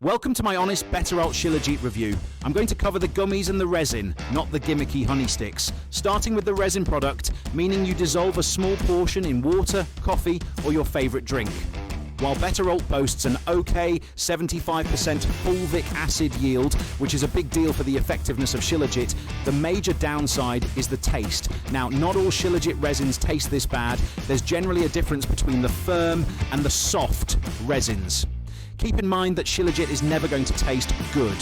Welcome to my honest Better Alt Shilajit review. I'm going to cover the gummies and the resin, not the gimmicky honey sticks. Starting with the resin product, meaning you dissolve a small portion in water, coffee, or your favourite drink. While Better Alt boasts an okay 75% fulvic acid yield, which is a big deal for the effectiveness of Shilajit, the major downside is the taste. Now, not all Shilajit resins taste this bad. There's generally a difference between the firm and the soft resins. Keep in mind that Shilajit is never going to taste good,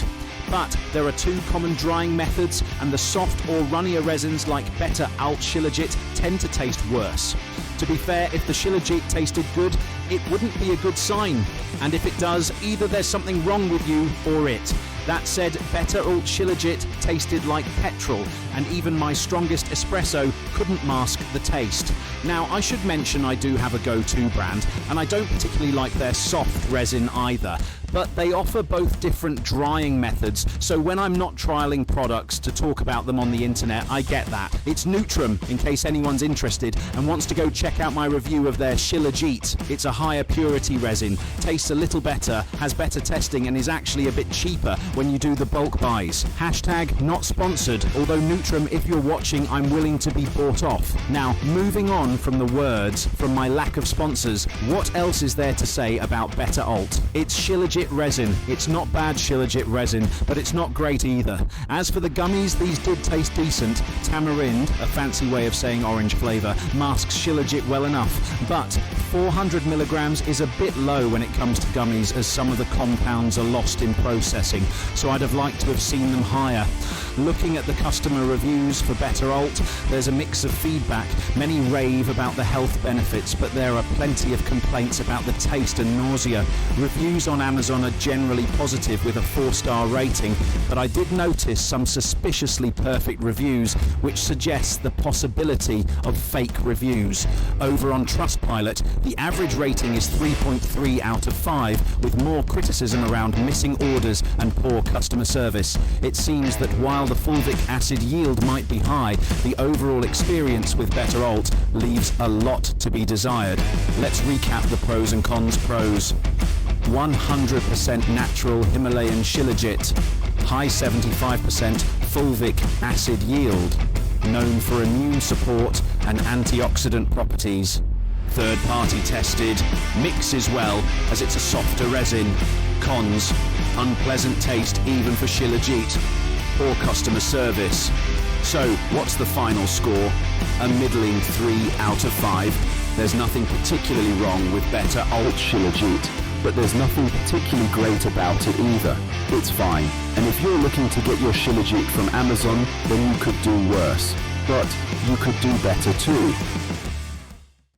but there are two common drying methods, and the soft or runnier resins like Better Alt Shilajit tend to taste worse. To be fair, if the Shilajit tasted good, it wouldn't be a good sign, and if it does, either there's something wrong with you or it. That said, Better Alt Shilajit tasted like petrol, and even my strongest espresso couldn't mask the taste. Now, I should mention I do have a go-to brand, and I don't particularly like their soft resin either, but they offer both different drying methods, so when I'm not trialing products to talk about them on the internet, I get that. It's Neutrum, in case anyone's interested and wants to go check out my review of their Shilajit. It's a higher purity resin, tastes a little better, has better testing, and is actually a bit cheaper when you do the bulk buys. Hashtag not sponsored, although Neutrum, if you're watching, I'm willing to be bought off. Now, moving on from the words, from my lack of sponsors, what else is there to say about Better Alt? It's Shilajit resin. It's not bad Shilajit resin, but it's not great either. As for the gummies, these did taste decent. Tamarind, a fancy way of saying orange flavour, masks Shilajit well enough, but 400 milligrams is a bit low when it comes to gummies, as some of the compounds are lost in processing, so I'd have liked to have seen them higher. Looking at the customer reviews for Better Alt, there's a mix of feedback. Many rave about the health benefits, but there are plenty of complaints about the taste and nausea. Reviews on Amazon are generally positive with a 4-star rating, but I did notice some suspiciously perfect reviews, which suggests the possibility of fake reviews. Over on Trustpilot, the average rating is 3.3 out of 5, with more criticism around missing orders and poor customer service. It seems that while the fulvic acid yield might be high, the overall experience with Better Alt leaves a lot to be desired. Let's recap the pros and cons. Pros: 100% natural Himalayan Shilajit, high 75% fulvic acid yield, known for immune support and antioxidant properties. Third-party tested, mixes well as it's a softer resin. Cons: unpleasant taste even for Shilajit, poor customer service. So, what's the final score? A middling 3 out of 5. There's nothing particularly wrong with Better Alt Shilajit, but there's nothing particularly great about it either. It's fine, and if you're looking to get your Shilajit from Amazon, then you could do worse. But you could do better too.